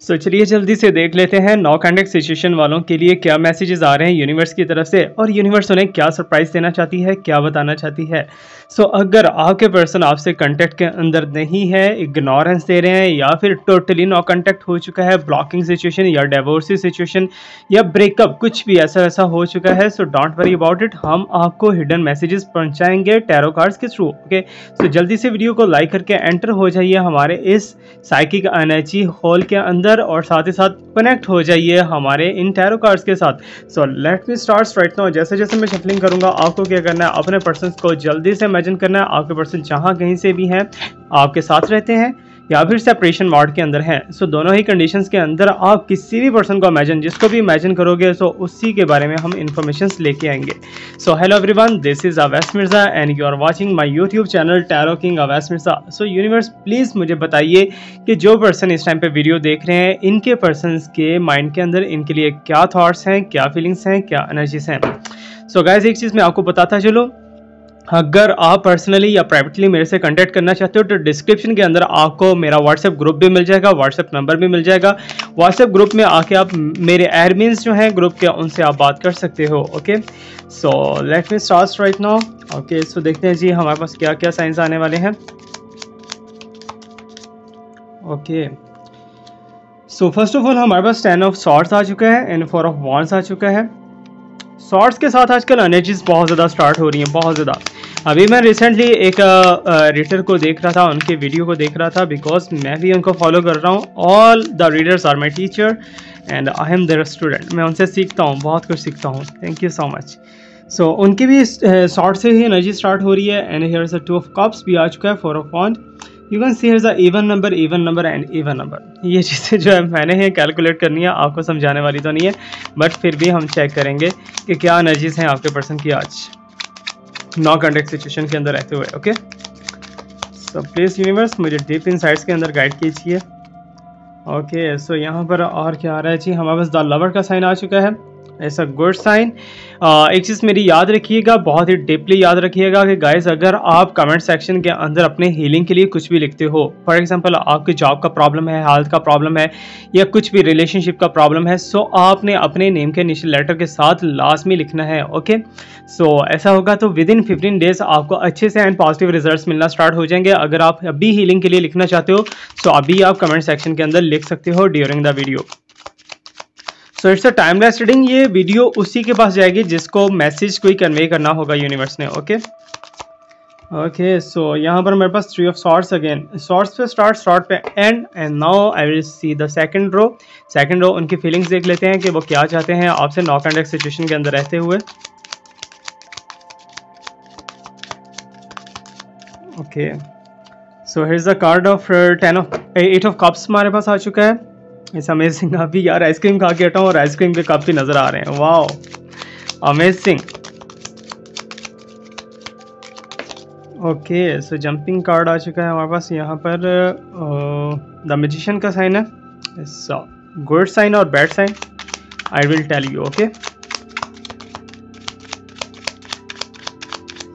सो चलिए जल्दी से देख लेते हैं नो कांटेक्ट सिचुएशन वालों के लिए क्या मैसेजेस आ रहे हैं यूनिवर्स की तरफ से और यूनिवर्स उन्हें क्या सरप्राइज देना चाहती है, क्या बताना चाहती है। सो अगर आपके पर्सन आपसे कांटेक्ट के अंदर नहीं है, इग्नोरेंस दे रहे हैं या फिर टोटली नो कांटेक्ट हो चुका है, ब्लॉकिंग सिचुएशन या डिवोर्स सिचुएशन या ब्रेकअप कुछ भी ऐसा वैसा हो चुका है, so don't worry about it. हम आपको हिडन मैसेजेस पहुंचाएंगे टैरो कार्ड्स के थ्रू। ओके, सो जल्दी से वीडियो को लाइक करके एंटर हो जाइए हमारे इस साइकिक एनर्जी हॉल के अंदर और साथ ही साथ कनेक्ट हो जाइए हमारे इन टैरो कार्ड्स के साथ। सो let me start right now. जैसे जैसे मैं शफलिंग करूंगा आपको क्या करना है, अपने पर्सन को जल्दी से इमेजिन करना है आपके पर्सन जहां कहीं से भी हैं, आपके साथ रहते हैं या फिर सेपरेशन मोड के अंदर हैं। सो दोनों ही कंडीशंस के अंदर आप किसी भी पर्सन को इमेजिन, जिसको भी इमेजिन करोगे सो उसी के बारे में हम इंफॉर्मेशंस लेके आएंगे। So hello everyone, this is Awais Mirza and you are watching my YouTube channel tarot king Awais Mirza. So universe please मुझे बताइए कि जो पर्सन इस टाइम पे वीडियो देख रहे हैं, इनके पर्सन्स के माइंड के अंदर इनके लिए क्या थॉट्स हैं, क्या फीलिंग्स हैं, क्या एनर्जीज हैं। सो गाइज एक चीज़ मैं आपको बताता चलो, अगर आप पर्सनली या प्राइवेटली मेरे से कांटेक्ट करना चाहते हो तो डिस्क्रिप्शन के अंदर आपको मेरा व्हाट्सएप ग्रुप भी मिल जाएगा, व्हाट्सएप नंबर भी मिल जाएगा। व्हाट्सएप ग्रुप में आके आप मेरे एडमिन्स जो हैं ग्रुप के, उनसे आप बात कर सकते हो। Okay, so let me start right now. Okay, so देखते हैं जी हमारे पास क्या क्या साइंस आने वाले हैं। Okay, so first of all हमारे पास 10 ऑफ सॉर्ड्स आ चुका है एंड 4 ऑफ वॉन्ड्स आ चुका है। शॉर्ट्स के साथ आजकल एनर्जीज बहुत ज़्यादा स्टार्ट हो रही हैं, बहुत ज़्यादा। अभी मैं रिसेंटली एक रीडर को देख रहा था, उनके वीडियो को देख रहा था, बिकॉज मैं भी उनको फॉलो कर रहा हूँ। All the readers are my teacher and I am their student. मैं उनसे सीखता हूँ, बहुत कुछ सीखता हूँ। Thank you so much. So उनकी भी शॉर्ट से ही एनर्जी स्टार्ट हो रही है and here is a 2 of cups भी आ चुका है, 4 of wands. You can see here is even number and even number. ये चीज़ें जो है मैंने ही कैलकुलेट करनी है, आपको समझाने वाली तो नहीं है, बट फिर भी हम चेक करेंगे कि क्या एनर्जीज हैं आपके पर्सन की आज नो कांटेक्ट सिचुएशन के अंदर रहते हुए। ओके, सो प्लीज़ यूनिवर्स मुझे डीप इनसाइट्स के अंदर गाइड कीजिए। ओके, सो यहाँ पर और क्या आ रहा है जी, हमारे पास द लवर का साइन आ चुका है। ऐसा गुड साइन। एक चीज़ मेरी याद रखिएगा, बहुत ही डीपली याद रखिएगा कि गाइस अगर आप कमेंट सेक्शन के अंदर अपने हीलिंग के लिए कुछ भी लिखते हो, फॉर एग्जांपल आपकी जॉब का प्रॉब्लम है, हेल्थ का प्रॉब्लम है या कुछ भी रिलेशनशिप का प्रॉब्लम है, सो आपने अपने नेम के इनिशियल लेटर के साथ लास्ट में लिखना है। ओके, सो ऐसा होगा तो विद इन 15 डेज आपको अच्छे से एंड पॉजिटिव रिजल्ट्स मिलना स्टार्ट हो जाएंगे। अगर आप अभी हीलिंग के लिए लिखना चाहते हो सो अभी आप कमेंट सेक्शन के अंदर लिख सकते हो during the video. So it's a timeless reading. ये वीडियो उसी के पास जाएगी जिसको मैसेज कोई कन्वे करना होगा यूनिवर्स ने। ओके ओके, सो यहाँ पर मेरे पास 3 ऑफ सॉर्ड्स अगेन, सॉर्ड्स पे स्टार्ट, सॉर्ड पे and now I will see the second row. Second row उनकी फीलिंग्स देख लेते हैं कि वो क्या चाहते हैं आपसे नो कांटेक्ट सिचुएशन के अंदर रहते हुए। Okay, so here is the card of 8 of cups हमारे पास आ चुका है। It's amazing. अभी यार आइसक्रीम खा के हटा हूँ और आइसक्रीम के कप भी नज़र आ रहे हैं। Wow, amazing. ओके, सो जंपिंग कार्ड आ चुका है हमारे पास यहाँ पर। द मैजिशियन का साइन है। सो गुड साइन और bad sign I will tell you. Okay,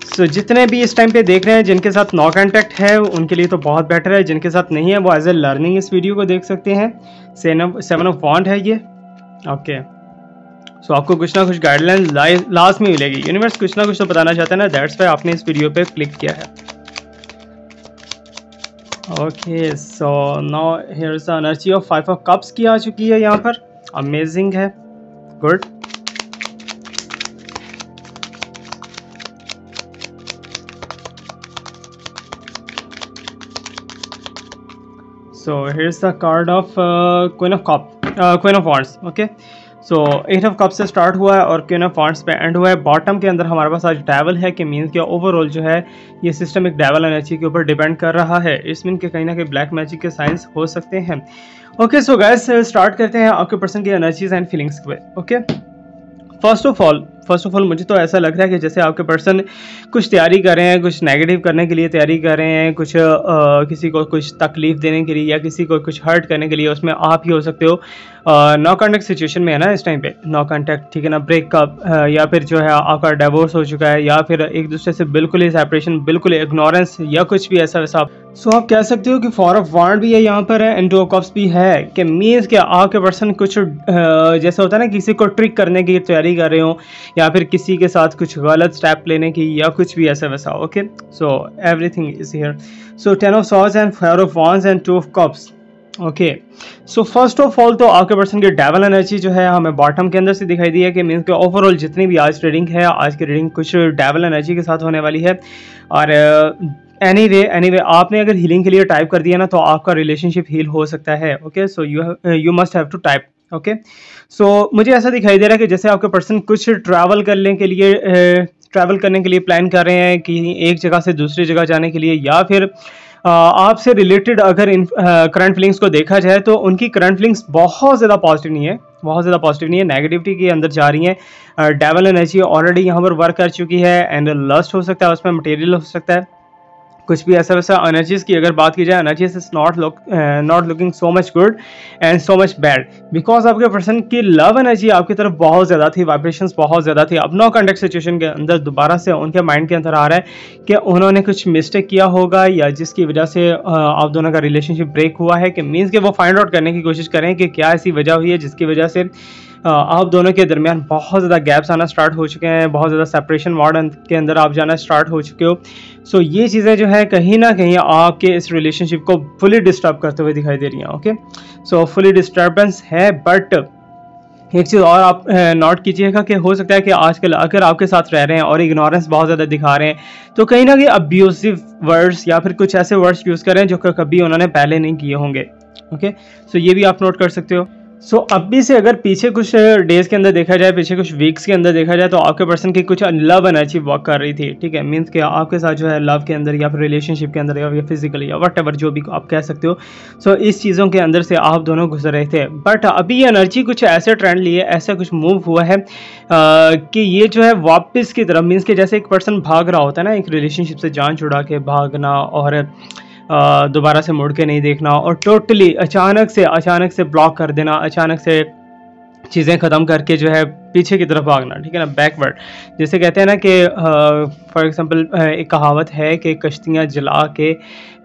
so जितने भी इस टाइम पे देख रहे हैं जिनके साथ नो कांटेक्ट है उनके लिए तो बहुत बेटर है, जिनके साथ नहीं है वो एज ए लर्निंग इस वीडियो को देख सकते हैं। 7 ऑफ वॉन्ड है ये। ओके, सो आपको कुछ ना कुछ गाइडलाइन लास्ट में मिलेगी। यूनिवर्स कुछ ना कुछ तो बताना चाहता है ना, दैट्स वाई आपने इस वीडियो पे क्लिक किया है। Okay, so now here is the energy of 5 of cups की आ चुकी है यहाँ पर। अमेजिंग है, good. So here's the card of Queen of Wands. Okay, so 8 of Cups से स्टार्ट हुआ है और Queen of Wands पे एंड हुआ है। बॉटम के अंदर हमारे पास आज डेवल है कि मीन्स कि ओवरऑल जो है ये सिस्टम एक डेवल एनर्जी के ऊपर डिपेंड कर रहा है। इस मीन के कहीं ना कहीं ब्लैक मैजिक के साइंस हो सकते हैं। ओके, सो गाइस स्टार्ट करते हैं आपके पर्सन की एनर्जीज एंड फीलिंग्स पे। Okay, first of all first of all मुझे तो ऐसा लग रहा है कि जैसे आपके पर्सन कुछ तैयारी कर रहे हैं, कुछ नेगेटिव करने के लिए तैयारी कर रहे हैं, कुछ किसी को कुछ तकलीफ देने के लिए या किसी को कुछ हर्ट करने के लिए, उसमें आप ही हो सकते हो। नो कॉन्टैक्ट सिचुएशन में है ना इस टाइम पे, नो कॉन्टैक्ट, ठीक है ना, ब्रेकअप या फिर जो है आपका डिवोर्स हो चुका है या फिर एक दूसरे से बिल्कुल ही सेपरेशन, बिल्कुल इग्नोरेंस या कुछ भी ऐसा वैसा। सो आप कह सकते हो कि 4 ऑफ वांड भी है यहाँ पर है एंड 2 ऑफ कप्स भी है, कि मीन्स कि आपके पर्सन कुछ जैसे होता है ना, किसी को ट्रिक करने की तैयारी कर रहे हो या फिर किसी के साथ कुछ गलत स्टेप लेने की या कुछ भी ऐसा वैसा। Okay, so everything is here. So 10 of swords and 4 of wands and 2 of cups. Okay, so first of all तो आपके पर्सन की डेवल एनर्जी जो है हमें बॉटम के अंदर से दिखाई दी है, कि मीन्स के ओवरऑल जितनी भी आज ट्रेडिंग है, आज की रीडिंग कुछ डेवल एनर्जी के साथ होने वाली है। और एनीवे आपने अगर हीलिंग के लिए टाइप कर दिया ना, तो आपका रिलेशनशिप हील हो सकता है। Okay, so you must have to type. Okay, so मुझे ऐसा दिखाई दे रहा है कि जैसे आपके पर्सन कुछ ट्रैवल करने के लिए प्लान कर रहे हैं कि एक जगह से दूसरी जगह जाने के लिए, या फिर आपसे रिलेटेड अगर करंट फीलिंग्स को देखा जाए तो उनकी करंट फीलिंग्स बहुत ज़्यादा पॉजिटिव नहीं है, बहुत ज़्यादा पॉजिटिव नहीं है, नेगेटिविटी के अंदर जा रही हैं। डेवल एनर्जी ऑलरेडी यहाँ पर वर्क कर चुकी है एंड लस्ट हो सकता है, उसमें मटेरियल हो सकता है, कुछ भी ऐसा वैसा। एनर्जीज की अगर बात की जाए, energies is not looking so much good and so much bad, because आपके पर्सन की लव एनर्जी आपकी तरफ बहुत ज़्यादा थी, वाइब्रेशंस बहुत ज़्यादा थी। अब नो कॉन्टैक्ट सिचुएशन के अंदर दोबारा से उनके माइंड के अंदर आ रहा है कि उन्होंने कुछ मिस्टेक किया होगा या जिसकी वजह से आप दोनों का रिलेशनशिप ब्रेक हुआ है, कि मीन्स कि वो फाइंड आउट करने की कोशिश करें कि क्या ऐसी वजह हुई है जिसकी वजह से आप दोनों के दरमियान बहुत ज़्यादा गैप्स आना स्टार्ट हो चुके हैं, बहुत ज़्यादा सेपरेशन वार्ड के अंदर आप जाना स्टार्ट हो चुके हो। सो ये चीज़ें जो है कहीं ना कहीं आपके इस रिलेशनशिप को फुली डिस्टर्ब करते हुए दिखाई दे रही हैं। ओके, सो फुली डिस्टर्बेंस है, बट एक चीज़ और आप नोट कीजिएगा कि हो सकता है कि आजकल अगर आपके साथ रह रहे हैं और इग्नोरेंस बहुत ज़्यादा दिखा रहे हैं, तो कहीं ना कहीं अब्यूसिव वर्ड्स या फिर कुछ ऐसे वर्ड्स यूज़ करें जो कभी उन्होंने पहले नहीं किए होंगे। ओके, सो ये भी आप नोट कर सकते हो। सो अभी से अगर पीछे कुछ डेज़ के अंदर देखा जाए, पीछे कुछ वीक्स के अंदर देखा जाए, तो आपके पर्सन की कुछ लव एनर्जी वर्क कर रही थी, ठीक है, मीन्स कि आपके साथ जो है लव के अंदर या फिर रिलेशनशिप के अंदर या फिजिकली या वट एवर जो भी आप कह सकते हो। सो इस चीज़ों के अंदर से आप दोनों गुजर रहे थे, बट अभी ये एनर्जी कुछ ऐसे ट्रेंड लिए, ऐसा कुछ मूव हुआ है कि ये जो है वापस की तरफ, मीन्स कि जैसे एक पर्सन भाग रहा होता है ना, एक रिलेशनशिप से जान छुड़ा के भागना और दोबारा से मुड़ के नहीं देखना और टोटली अचानक से ब्लॉक कर देना, अचानक से चीज़ें ख़त्म करके जो है पीछे की तरफ भागना, ठीक है ना, बैकवर्ड। जैसे कहते हैं ना कि फॉर एग्जांपल एक कहावत है कि कश्तियाँ जला के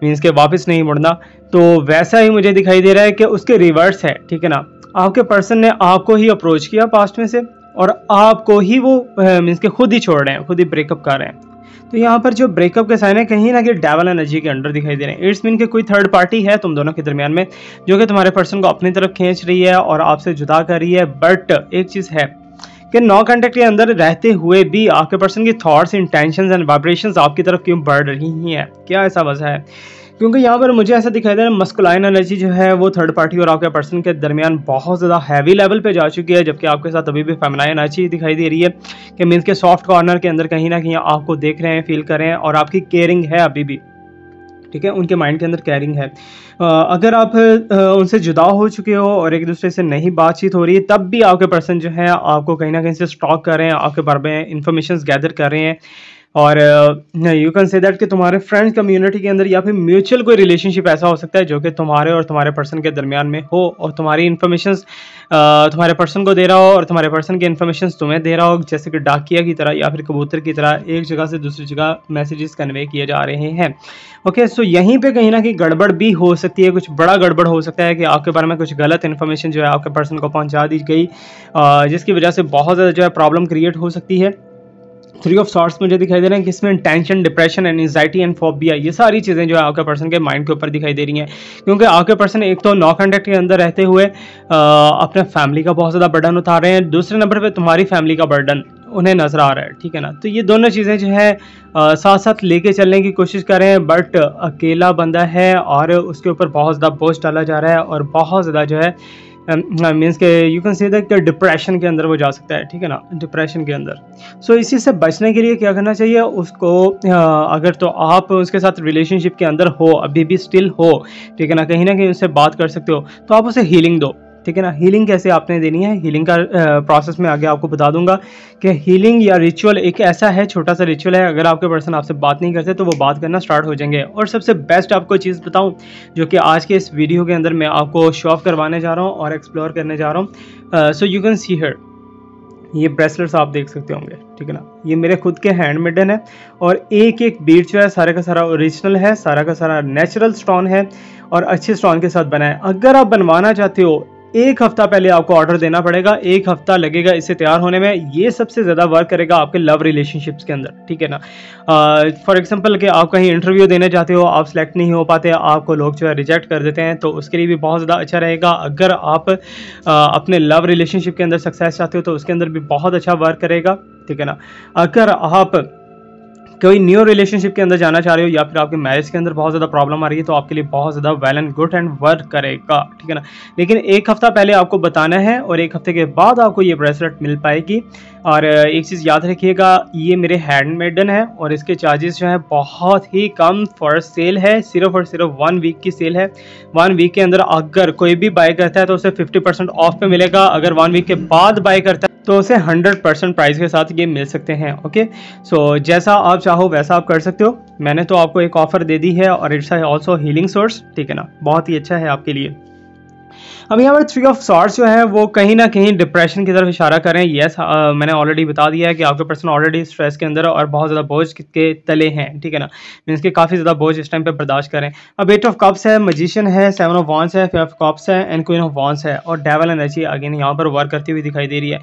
मीन्स के वापस नहीं मुड़ना, तो वैसा ही मुझे दिखाई दे रहा है कि उसके रिवर्स है, ठीक है ना। आपके पर्सन ने आपको ही अप्रोच किया पास्ट में से और आपको ही वो मीन्स के खुद ही छोड़ रहे हैं, खुद ही ब्रेकअप कर रहे हैं। तो यहाँ पर जो ब्रेकअप के साइन है कहीं ना कहीं डेवल एनर्जी के अंडर दिखाई दे रहे हैं। इट्स मीन कि कोई थर्ड पार्टी है तुम दोनों के दरमियान में जो कि तुम्हारे पर्सन को अपनी तरफ खींच रही है और आपसे जुदा कर रही है। बट एक चीज़ है कि नो कॉन्टैक्ट के अंदर रहते हुए भी आपके पर्सन की थॉट्स, इंटेंशंस एंड वाइब्रेशंस आपकी तरफ क्यों बढ़ रही हैं, क्या ऐसा वजह है? क्योंकि यहाँ पर मुझे ऐसा दिखाई दे रहा है मस्कुलाइन एनर्जी जो है वो थर्ड पार्टी और आपके पर्सन के दरमियान बहुत ज़्यादा हैवी लेवल पे जा चुकी है, जबकि आपके साथ अभी भी फेमिनाइन एनर्जी दिखाई दे रही है कि मीन्स के सॉफ्ट कॉर्नर के अंदर कहीं ना कहीं आपको देख रहे हैं, फील कर रहे हैं और आपकी केयरिंग है अभी भी, ठीक है, उनके माइंड के अंदर केयरिंग है। अगर आप उनसे जुदा हो चुके हो और एक दूसरे से नहीं बातचीत हो रही है, तब भी आपके पर्सन जो है आपको कहीं ना कहीं से स्टॉक कर रहे हैं, आपके बारे में इंफॉर्मेशन गैदर कर रहे हैं। और यू कैन से दैट कि तुम्हारे फ्रेंड्स कम्युनिटी के अंदर या फिर म्यूचुअल कोई रिलेशनशिप ऐसा हो सकता है जो कि तुम्हारे और तुम्हारे पर्सन के दरमियान में हो और तुम्हारी इन्फॉर्मेशंस तुम्हारे पर्सन को दे रहा हो और तुम्हारे पर्सन की इन्फॉर्मेशंस तुम्हें दे रहा हो, जैसे कि डाकिया की तरह या फिर कबूतर की तरह एक जगह से दूसरी जगह मैसेजेस कन्वे किए जा रहे हैं। ओके, सो यहीं पे कहीं ना कहीं गड़बड़ भी हो सकती है, कुछ बड़ा गड़बड़ हो सकता है कि आपके बारे में कुछ गलत इन्फॉर्मेशन जो है आपके पर्सन को पहुँचा दी गई, जिसकी वजह से बहुत ज़्यादा जो है प्रॉब्लम क्रिएट हो सकती है। 3 ऑफ सॉर्ट्स मुझे दिखाई दे रहे हैं कि इसमें tension, depression, anxiety and phobia, ये सारी चीज़ें जो है आपके पर्सन के माइंड के ऊपर दिखाई दे रही हैं। क्योंकि आपके पर्सन एक तो नो कॉन्टैक्ट के अंदर रहते हुए अपने फैमिली का बहुत ज़्यादा बर्डन उठा रहे हैं, दूसरे नंबर पे तुम्हारी फैमिली का बर्डन उन्हें नजर आ रहा है, ठीक है ना। तो ये दोनों चीज़ें जो है साथ साथ लेके चलने की कोशिश कर रहे हैं, बट अकेला बंदा है और उसके ऊपर बहुत ज़्यादा बोझ डाला जा रहा है और बहुत ज़्यादा जो है मीन्स के you can say that depression के अंदर वो जा सकता है, ठीक है ना, डिप्रेशन के अंदर। सो इसी से बचने के लिए क्या करना चाहिए उसको, अगर तो आप उसके साथ रिलेशनशिप के अंदर हो, अभी भी स्टिल हो, ठीक है ना, कहीं उससे बात कर सकते हो, तो आप उसे हीलिंग दो, ठीक है ना। हीलिंग कैसे आपने देनी है, हीलिंग का प्रोसेस में आगे आपको बता दूंगा कि हीलिंग या रिचुअल एक ऐसा है, छोटा सा रिचुअल है, अगर आपके पर्सन आपसे बात नहीं करते तो वो बात करना स्टार्ट हो जाएंगे। और सबसे बेस्ट आपको चीज़ बताऊं जो कि आज के इस वीडियो के अंदर मैं आपको शो ऑफ करवाने जा रहा हूँ और एक्सप्लोर करने जा रहा हूँ। सो यू कैन सी हियर, ये ब्रेसलेट्स आप देख सकते होंगे, ठीक है ना। ये मेरे खुद के हैंडमेडन है और एक एक बीट जो है सारा का सारा ओरिजिनल है, सारा का सारा नेचुरल स्टोन है और अच्छे स्टोन के साथ बना है। अगर आप बनवाना चाहते हो, एक हफ्ता पहले आपको ऑर्डर देना पड़ेगा, एक हफ्ता लगेगा इसे तैयार होने में। ये सबसे ज़्यादा वर्क करेगा आपके लव रिलेशनशिप्स के अंदर, ठीक है ना। फॉर एग्जांपल कि आप कहीं इंटरव्यू देने जाते हो, आप सिलेक्ट नहीं हो पाते, आपको लोग जो है रिजेक्ट कर देते हैं, तो उसके लिए भी बहुत ज़्यादा अच्छा रहेगा। अगर आप अपने लव रिलेशनशिप के अंदर सक्सेस चाहते हो तो उसके अंदर भी बहुत अच्छा वर्क करेगा, ठीक है ना। अगर आप कोई न्यू रिलेशनशिप के अंदर जाना चाह रहे हो या फिर आपके मैरिज के अंदर बहुत ज़्यादा प्रॉब्लम आ रही है तो आपके लिए बहुत ज़्यादा well and good and work करेगा, ठीक है ना। लेकिन एक हफ्ता पहले आपको बताना है और एक हफ्ते के बाद आपको ये ब्रेसलेट मिल पाएगी। और एक चीज़ याद रखिएगा, ये मेरे हैंडमेडन है और इसके चार्जेस जो है बहुत ही कम फॉर सेल है, सिर्फ और सिर्फ 1 वीक की सेल है। 1 वीक के अंदर अगर कोई भी बाय करता है तो उसे 50% ऑफ पे मिलेगा। अगर 1 वीक के बाद बाय करता है तो उसे 100% प्राइस के साथ ये मिल सकते हैं। ओके, सो जैसा आप चाहो वैसा आप कर सकते हो। मैंने तो आपको एक ऑफर दे दी है और इट्स ऑल्सो हीलिंग सोर्स, ठीक है ना, बहुत ही अच्छा है आपके लिए। अब यहाँ पर 3 ऑफ सॉर्ड्स जो है वो कहीं ना कहीं डिप्रेशन की तरफ इशारा कर रहे हैं। यस, मैंने ऑलरेडी बता दिया है कि आपके पर्सन ऑलरेडी स्ट्रेस के अंदर और बहुत ज़्यादा बोझ के तले हैं, ठीक है ना। मीन्स के काफ़ी ज़्यादा बोझ इस टाइम पे बर्दाश्त करें। अब 8 ऑफ कप्स है, मैजिशियन है, 7 ऑफ वॉन्ड्स है, 5 ऑफ कप्स है एंड क्वीन ऑफ वॉन्ड्स है और डेविल एनर्जी अगेन यहाँ पर वर्क करती हुई दिखाई दे रही है।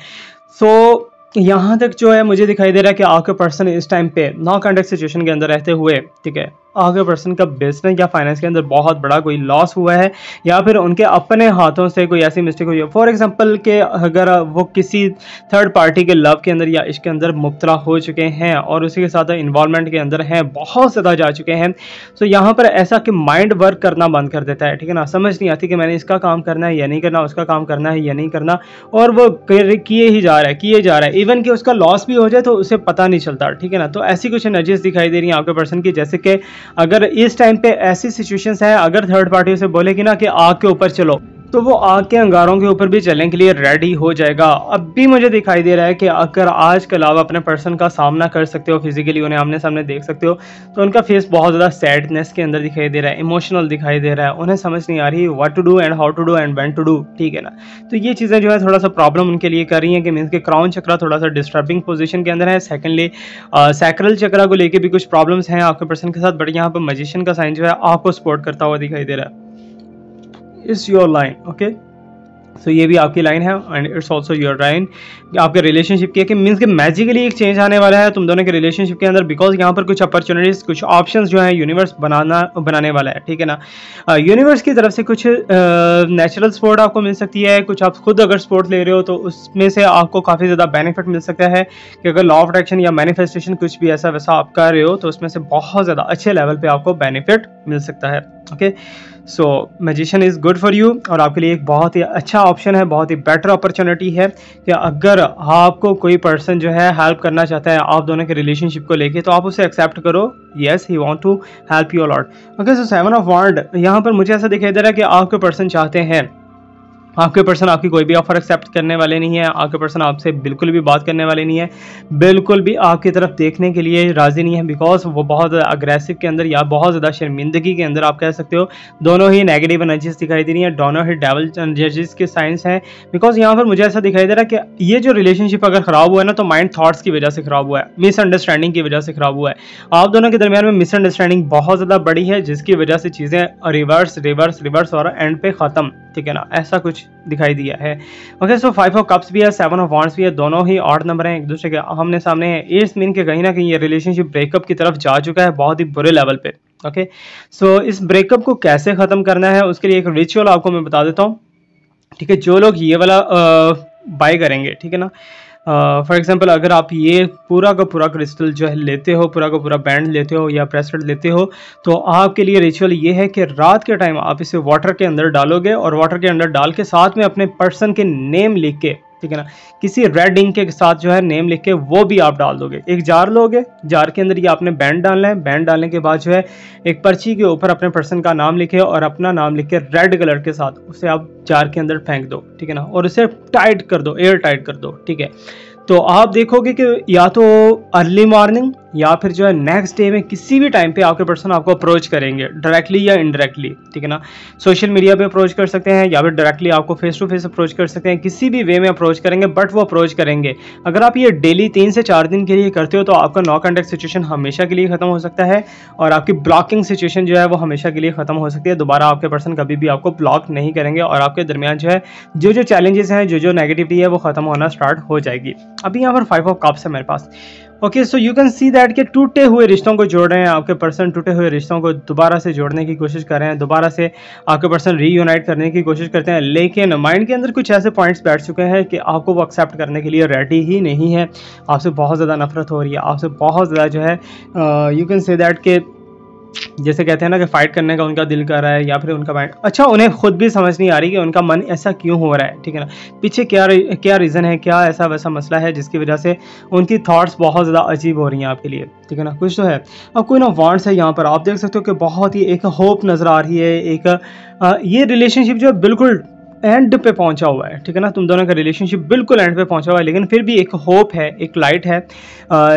सो यहाँ तक जो है मुझे दिखाई दे रहा है कि आपके पर्सन इस टाइम पे नो कॉन्टैक्ट सिचुएशन के अंदर रहते हुए, ठीक है, आपके पर्सन का बिजनेस या फाइनेंस के अंदर बहुत बड़ा कोई लॉस हुआ है या फिर उनके अपने हाथों से कोई ऐसी मिस्टेक हुई है। फॉर एग्जांपल के अगर वो किसी थर्ड पार्टी के लव के अंदर या इश्क के अंदर मुब्तला हो चुके हैं और उसी के साथ इन्वॉल्वमेंट के अंदर हैं, बहुत ज़्यादा जा चुके हैं, तो यहाँ पर ऐसा कि माइंड वर्क करना बंद कर देता है, ठीक है ना। समझ नहीं आती कि मैंने इसका काम करना है या नहीं करना, उसका काम करना है या नहीं करना, और वो किए ही जा रहा है इवन कि उसका लॉस भी हो जाए तो उसे पता नहीं चलता, ठीक है ना। तो ऐसी कुछ एनर्जीज दिखाई दे रही हैं आपके पर्सन की, जैसे कि अगर इस टाइम पे ऐसी सिचुएशंस है, अगर थर्ड पार्टी से बोलेगी ना कि आग के ऊपर चलो, तो वो आग के अंगारों के ऊपर भी चलने के लिए रेडी हो जाएगा। अब भी मुझे दिखाई दे रहा है कि अगर आज के अलावा अपने पर्सन का सामना कर सकते हो, फिजिकली उन्हें आमने सामने देख सकते हो, तो उनका फेस बहुत ज़्यादा सैडनेस के अंदर दिखाई दे रहा है, इमोशनल दिखाई दे रहा है, उन्हें समझ नहीं आ रही what to do and how to do and when to do, ठीक है ना। तो ये चीज़ें जो है थोड़ा सा प्रॉब्लम उनके लिए कर रही हैं कि मीन्स के क्राउन चक्रा थोड़ा सा डिस्टर्बिंग पोजीशन के अंदर है। सेकेंडली सैक्रल चक्रा को लेके भी कुछ प्रॉब्लम्स हैं आपके पर्सन के साथ, बट यहाँ पर मैजिशियन का साइन जो है आपको सपोर्ट करता हुआ दिखाई दे रहा है। It's your line, okay. So ये भी आपकी लाइन है and it's also your line आपके रिलेशनशिप की, कि मीन्स कि मैजिकली एक चेंज आने वाला है तुम दोनों के रिलेशनशिप के अंदर, बिकॉज यहाँ पर कुछ अपॉर्चुनिटीज, कुछ ऑप्शंस जो है यूनिवर्स बनाने वाला है, ठीक है ना। यूनिवर्स की तरफ से कुछ नेचुरल सपोर्ट आपको मिल सकती है, कुछ आप खुद अगर सपोर्ट ले रहे हो तो उसमें से आपको काफ़ी ज़्यादा बेनिफिट मिल सकता है कि अगर लॉ ऑफ अट्रैक्शन या मैनिफेस्टेशन कुछ भी ऐसा वैसा आप कर रहे हो तो उसमें से बहुत ज़्यादा अच्छे लेवल पे आपको बेनिफिट मिल सकता है। Okay, so magician is good for you और आपके लिए एक बहुत ही अच्छा ऑप्शन है, बहुत ही बेटर अपॉर्चुनिटी है कि अगर आपको कोई पर्सन जो है हेल्प करना चाहता है आप दोनों के रिलेशनशिप को लेके, तो आप उसे एक्सेप्ट करो। Yes, he want to help you a lot. Okay, so 7 of wand, यहाँ पर मुझे ऐसा दिखाई दे रहा है कि आपके पर्सन चाहते हैं, आपके पर्सन आपकी कोई भी ऑफर एक्सेप्ट करने वाले नहीं है, आपके पर्सन आपसे बिल्कुल भी बात करने वाले नहीं है, बिल्कुल भी आपकी तरफ देखने के लिए राजी नहीं है, बिकॉज वो बहुत अग्रेसिव के अंदर या बहुत ज़्यादा शर्मिंदगी के अंदर आप कह सकते हो। दोनों ही नेगेटिव एनर्जीज दिखाई दे रही हैं, दोनों ही डेविल एनर्जीज के साइंस हैं, बिकॉज यहाँ पर मुझे ऐसा दिखाई दे रहा है कि ये जो रिलेशनशिप अगर ख़राब हुआ है ना तो माइंड थॉट्स की वजह से ख़राब हुआ है, मिसअंडरस्टैंडिंग की वजह से ख़राब हुआ है। आप दोनों के दरमियान में मिसअंडरस्टैंडिंग बहुत ज़्यादा बड़ी है, जिसकी वजह से चीज़ें रिवर्स रिवर्स रिवर्स और एंड पे ख़त्म, ठीक है ना, ऐसा कुछ दिखाई दिया है। ओके, सो 5 ऑफ कप्स भी है, 7 ऑफ वॉन्ड्स भी है, दोनों ही ऑड नंबर हैं, एक दूसरे के आमने सामने हैं। इट्स मीन के कहीं ना कहीं ये रिलेशनशिप ब्रेकअप की तरफ जा चुका है, बहुत ही बुरे लेवल पे। ओके, सो इस ब्रेकअप को कैसे ख़त्म करना है उसके लिए एक रिचुअल आपको मैं बता देता हूँ, ठीक है। जो लोग ये वाला बाय करेंगे, ठीक है ना, फॉर एग्जांपल अगर आप ये पूरा का पूरा क्रिस्टल जो है लेते हो, पूरा का पूरा बैंड लेते हो या ब्रेसलेट लेते हो, तो आपके लिए रिचुअल ये है कि रात के टाइम आप इसे वाटर के अंदर डालोगे और वाटर के अंदर डाल के साथ में अपने पर्सन के नेम लिख के ठीक है ना। किसी रेड इंक के साथ जो है नेम लिख के वो भी आप डाल दोगे। एक जार लोगे, जार के अंदर ये आपने बैंड डालना है, बैंड डालने के बाद जो है एक पर्ची के ऊपर अपने पर्सन का नाम लिखे और अपना नाम लिख के रेड कलर के साथ उसे आप जार के अंदर फेंक दो, ठीक है ना, और उसे टाइट कर दो, एयर टाइट कर दो, ठीक है। तो आप देखोगे कि या तो अर्ली मॉर्निंग या फिर जो है नेक्स्ट डे में किसी भी टाइम पे आपके पर्सन आपको अप्रोच करेंगे, डायरेक्टली या इनडायरेक्टली, ठीक है ना। सोशल मीडिया पे अप्रोच कर सकते हैं या फिर डायरेक्टली आपको फेस टू फेस अप्रोच कर सकते हैं, किसी भी वे में अप्रोच करेंगे, बट वो अप्रोच करेंगे। अगर आप ये डेली 3 से 4 दिन के लिए करते हो तो आपका नो कॉन्टैक्ट सिचुएशन हमेशा के लिए खत्म हो सकता है और आपकी ब्लॉकिंग सिचुएशन जो है वो हमेशा के लिए खत्म हो सकती है। दोबारा आपके पर्सन कभी भी आपको ब्लॉक नहीं करेंगे और आपके दरमियान जो है जो चैलेंजेस हैं, जो नेगेटिविटी है वो खत्म होना स्टार्ट हो जाएगी। अभी यहाँ पर 5 ऑफ कप्स है मेरे पास। Okay, so you can see that कि टूटे हुए रिश्तों को जोड़ रहे हैं आपके पर्सन, टूटे हुए रिश्तों को दोबारा से जोड़ने की कोशिश कर रहे हैं, दोबारा से आपके पर्सन रीयूनाइट करने की कोशिश करते हैं, लेकिन माइंड के अंदर कुछ ऐसे पॉइंट्स बैठ चुके हैं कि आपको वो एक्सेप्ट करने के लिए रेडी ही नहीं है। आपसे बहुत ज़्यादा नफरत हो रही है, आपसे बहुत ज़्यादा जो है यू कैन से दैट कि जैसे कहते हैं ना कि फाइट करने का उनका दिल कर रहा है या फिर उनका माइंड, अच्छा उन्हें खुद भी समझ नहीं आ रही कि उनका मन ऐसा क्यों हो रहा है, ठीक है ना। पीछे क्या रीज़न है, क्या ऐसा वैसा मसला है जिसकी वजह से उनकी थॉट्स बहुत ज़्यादा अजीब हो रही हैं आपके लिए, ठीक है ना। कुछ तो है। अब कोई ना वांट्स है यहाँ पर, आप देख सकते हो कि बहुत ही एक होप नज़र आ रही है, एक ये रिलेशनशिप जो है बिल्कुल एंड पे पहुंचा हुआ है, ठीक है ना। तुम दोनों का रिलेशनशिप बिल्कुल एंड पे पहुंचा हुआ है, लेकिन फिर भी एक होप है, एक लाइट है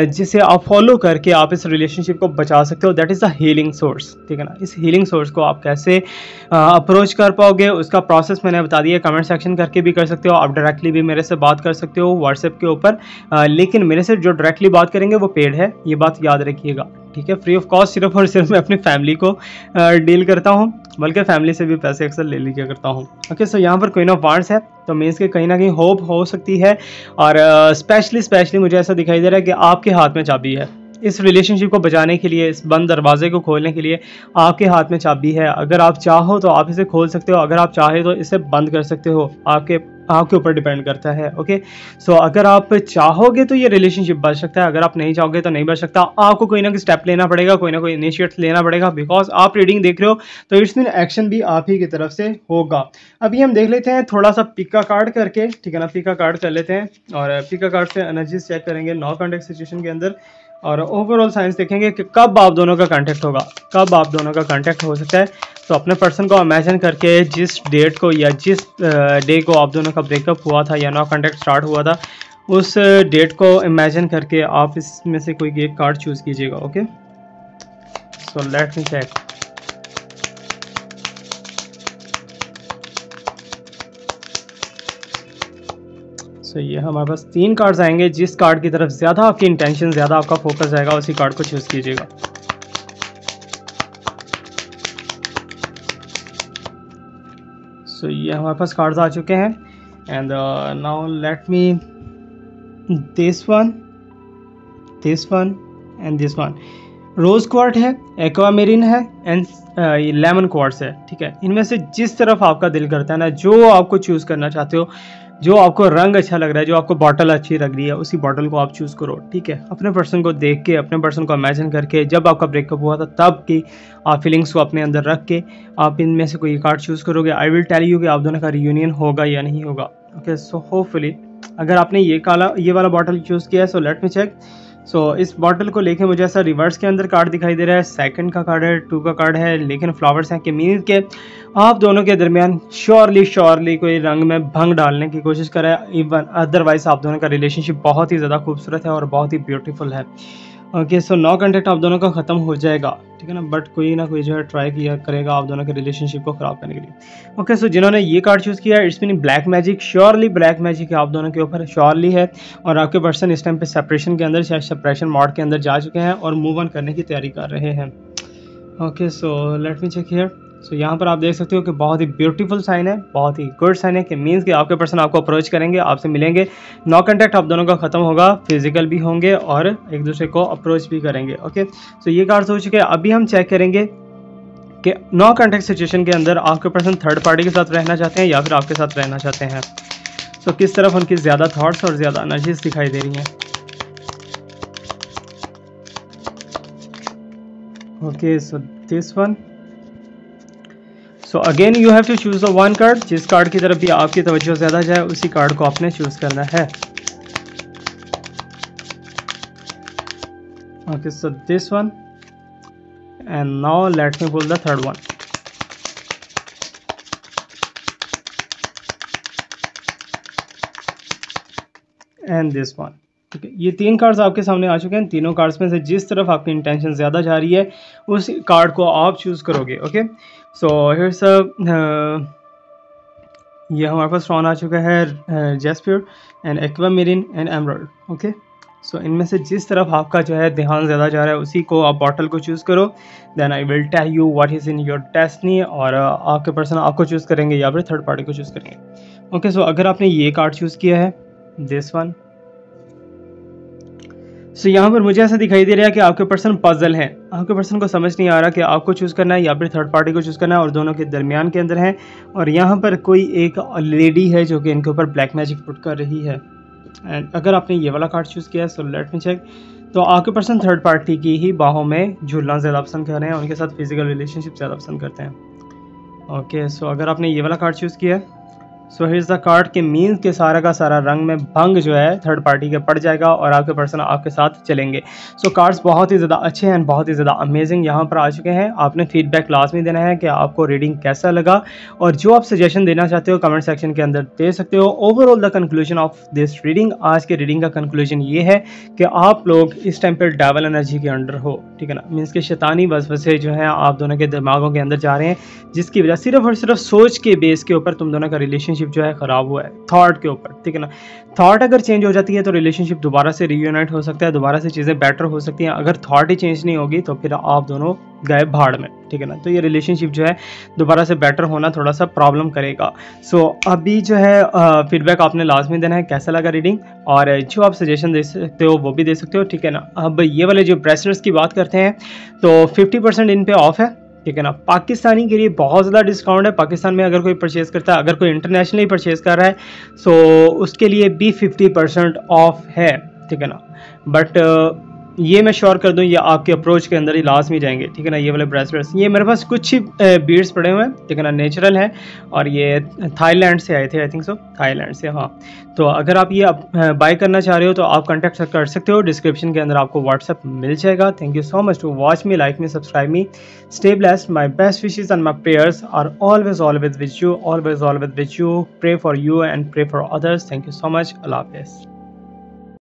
जिसे आप फॉलो करके आप इस रिलेशनशिप को बचा सकते हो। That is the healing source, ठीक है ना। इस हीलिंग सोर्स को आप कैसे अप्रोच कर पाओगे उसका प्रोसेस मैंने बता दिया। कमेंट सेक्शन करके भी कर सकते हो, आप डायरेक्टली भी मेरे से बात कर सकते हो व्हाट्सएप के ऊपर, लेकिन मेरे से जो डायरेक्टली बात करेंगे वो पेड है, ये बात याद रखिएगा, ठीक है। फ्री ऑफ कॉस्ट सिर्फ और सिर्फ मैं अपनी फैमिली को डील करता हूँ, बल्कि फैमिली से भी पैसे अक्सर ले लिया करता हूँ। ओके, सो यहाँ पर क्वीन ऑफ वांड्स है, तो मीन्स के कहीं ना कहीं होप हो सकती है और स्पेशली मुझे ऐसा दिखाई दे रहा है कि आपके हाथ में चाबी है इस रिलेशनशिप को बचाने के लिए, इस बंद दरवाजे को खोलने के लिए आपके हाथ में चाबी है। अगर आप चाहो तो आप इसे खोल सकते हो, अगर आप चाहे तो इसे बंद कर सकते हो, आपके ऊपर डिपेंड करता है। ओके, सो अगर आप चाहोगे तो ये रिलेशनशिप बच सकता है, अगर आप नहीं चाहोगे तो नहीं बच सकता। आपको कोई ना कोई स्टेप लेना पड़ेगा, कोई ना कोई इनिशिएट लेना पड़ेगा, बिकॉज आप रीडिंग देख रहे हो तो इट्स मीन एक्शन भी आप ही की तरफ से होगा। अभी हम देख लेते हैं थोड़ा सा पिका कार्ड करके, ठीक है ना। पिका कार्ड कर लेते हैं और पिका कार्ड से एनर्जीज चेक करेंगे नो कॉन्टैक्ट सिचुएशन के अंदर और ओवरऑल साइंस देखेंगे कि कब आप दोनों का कांटेक्ट होगा, कब आप दोनों का कांटेक्ट हो सकता है। तो अपने पर्सन को इमेजिन करके जिस डेट को या जिस डे को आप दोनों का ब्रेकअप हुआ था या नो कांटेक्ट स्टार्ट हुआ था उस डेट को इमेजिन करके आप इसमें से कोई एक कार्ड चूज़ कीजिएगा। Okay, so let me check. तो ये हमारे पास 3 कार्ड्स आएंगे, जिस कार्ड की तरफ ज़्यादा आपकी इंटेंशन, ज़्यादा आपका फोकस जाएगा उसी कार्ड को चूज़ कीजिएगा। सो ये हमारे पास कार्ड्स आ चुके हैं and now let me this one and this one. Rose quartz है, एक्वामेरिन है एंड लेमन क्वार्ट्स है, ठीक है। इनमें से जिस तरफ आपका दिल करता है ना, जो आपको चूज़ करना चाहते हो, जो आपको रंग अच्छा लग रहा है, जो आपको बॉटल अच्छी लग रही है, उसी बॉटल को आप चूज़ करो, ठीक है। अपने पर्सन को देख के, अपने पर्सन को इमेजिन करके, जब आपका ब्रेकअप हुआ था तब की आप फीलिंग्स को अपने अंदर रख के आप इनमें से कोई कार्ड चूज़ करोगे। आई विल टेल यू कि आप दोनों का रियूनियन होगा या नहीं होगा। ओके, सो होपफुली अगर आपने ये वाला बॉटल चूज़ किया है, सो लेट मी चेक। सो इस बॉटल को लेके मुझे ऐसा रिवर्स के अंदर कार्ड दिखाई दे रहा है, सेकंड का कार्ड है, 2 का कार्ड है, लेकिन फ्लावर्स हैं कि मीन के आप दोनों के दरमियान श्योरली कोई रंग में भंग डालने की कोशिश कर रहा है। इवन अदरवाइज आप दोनों का रिलेशनशिप बहुत ही ज़्यादा खूबसूरत है और बहुत ही ब्यूटीफुल है। ओके, सो नो कॉन्टैक्ट आप दोनों का ख़त्म हो जाएगा, ठीक है ना, बट कोई ना कोई जो है ट्राई किया करेगा आप दोनों के रिलेशनशिप को ख़राब करने के लिए। ओके, सो जिन्होंने ये कार्ड चूज़ किया है, it's mean black magic, surely black magic है आप दोनों के ऊपर, श्योरली है। और आपके पर्सन इस टाइम पे सेपरेशन के अंदर, शायद सेपरेशन मोड के अंदर जा चुके हैं और मूव ऑन करने की तैयारी कर रहे हैं। Okay, so let me check here. So यहाँ पर आप देख सकते हो कि बहुत ही ब्यूटीफुल साइन है, बहुत ही गुड साइन है कि मीन्स कि आपके पर्सन आपको अप्रोच करेंगे, आपसे मिलेंगे, नो कॉन्टैक्ट आप दोनों का ख़त्म होगा, फिजिकल भी होंगे और एक दूसरे को अप्रोच भी करेंगे। ओके, सो ये कार्ड्स हो चुके हैं। अभी हम चेक करेंगे कि नो कॉन्टैक्ट सिचुएशन के अंदर आपके पर्सन थर्ड पार्टी के साथ रहना चाहते हैं या फिर आपके साथ रहना चाहते हैं। सो किस तरफ उनकी ज़्यादा थाट्स और ज़्यादा एनर्जीज दिखाई दे रही हैं। Okay, so this one. So again you have to choose the one card, जिस कार्ड की तरफ भी आपकी तवज्जो ज़्यादा जाए उसी कार्ड को आपने चूज़ करना है। Okay, so this one, and now let me pull the third one. And this one. ठीक है, ये 3 कार्ड्स आपके सामने आ चुके हैं। तीनों कार्ड्स में से जिस तरफ आपकी इंटेंशन ज़्यादा जा रही है उस कार्ड को आप चूज़ करोगे। ओके, सो हियर्स ये हमारे पास रॉन आ चुका है, jasper and aquamarine and emerald. Okay, so इनमें से जिस तरफ आपका जो है ध्यान ज़्यादा जा रहा है उसी को आप बॉटल को चूज़ करो। Then I will tell you what is in your destiny, और आपके पर्सन आपको चूज़ करेंगे या फिर थर्ड पार्टी को चूज़ करेंगे। ओके, सो अगर आपने ये कार्ड चूज़ किया है, दिस वन, सो यहाँ पर मुझे ऐसा दिखाई दे रहा है कि आपके पर्सन पजल हैं। आपके पर्सन को समझ नहीं आ रहा कि आपको चूज़ करना है या फिर थर्ड पार्टी को चूज़ करना है, और दोनों के दरमियान के अंदर हैं। और यहाँ पर कोई एक लेडी है जो कि इनके ऊपर ब्लैक मैजिक पुट कर रही है। एंड अगर आपने ये वाला कार्ड चूज़ किया है, सो लेट मी चेक, तो आपके पर्सन थर्ड पार्टी की ही बाहों में झूलना ज़्यादा पसंद कर रहे हैं, उनके साथ फिजिकल रिलेशनशिप ज़्यादा पसंद करते हैं। ओके, सो अगर आपने ये वाला कार्ड चूज़ किया है, सो हियर्स द कार्ड के मीन्स के सारा का सारा रंग में भंग जो है थर्ड पार्टी के पड़ जाएगा और आपके पर्सन आपके साथ चलेंगे। सो कार्ड्स बहुत ही ज़्यादा अच्छे हैं, बहुत ही ज़्यादा अमेजिंग यहाँ पर आ चुके हैं। आपने फीडबैक लाजमी देना है कि आपको रीडिंग कैसा लगा, और जो आप सजेशन देना चाहते हो कमेंट सेक्शन के अंदर दे सकते हो। Overall the conclusion of this reading, आज के रीडिंग का कंक्लूजन ये है कि आप लोग इस टाइम पर डेविल एनर्जी के अंडर हो। ठीक है ना, मीन्स के शैतानी वसवसे जो है आप दोनों के दिमागों के अंदर जा रहे हैं, जिसकी वजह सिर्फ और सिर्फ सोच के बेस के ऊपर तुम दोनों का रिलेशनशिप जो है ख़राब हुआ है, थॉट के ऊपर। ठीक है ना, थॉट अगर चेंज हो जाती है तो रिलेशनशिप दोबारा से रीयूनाइट हो सकता है, दोबारा से चीज़ें बेटर हो सकती हैं। अगर थॉट ही चेंज नहीं होगी तो फिर आप दोनों गए भाड़ में। ठीक है ना, तो ये रिलेशनशिप जो है दोबारा से बेटर होना थोड़ा सा प्रॉब्लम करेगा। सो अभी जो है फीडबैक आपने लाजमी देना है, कैसा लगा रीडिंग, और जो आप सजेशन दे सकते हो वो भी दे सकते हो। ठीक है ना, अब ये वाले जो ब्रेसलेट्स की बात करते हैं तो 50% इन पे ऑफ है। ठीक है ना, पाकिस्तानी के लिए बहुत ज़्यादा डिस्काउंट है। पाकिस्तान में अगर कोई परचेज़ करता है, अगर कोई इंटरनेशनली परचेज़ कर रहा है सो उसके लिए भी 50% ऑफ है। ठीक है ना, बट ये मैं श्योर कर दूं ये आपके अप्रोच के अंदर ही लाजमी जाएंगे। ठीक है ना, ये वाले ब्रेसलेट्स, ये मेरे पास कुछ ही बीड्स पड़े हुए हैं। ठीक है ना, नेचुरल है, और ये थाईलैंड से आए थे, आई थिंक सो थाईलैंड से। हाँ, तो अगर आप ये बाय करना चाह रहे हो तो आप कॉन्टैक्ट कर सकते हो, डिस्क्रिप्शन के अंदर आपको व्हाट्सएप मिल जाएगा। Thank you so much to watch me, like me, subscribe me, stay blessed, my best wishes and my prayers are always with you, always with you. Pray for you and pray for others. Thank you so much, अल्लाह हाफिज़।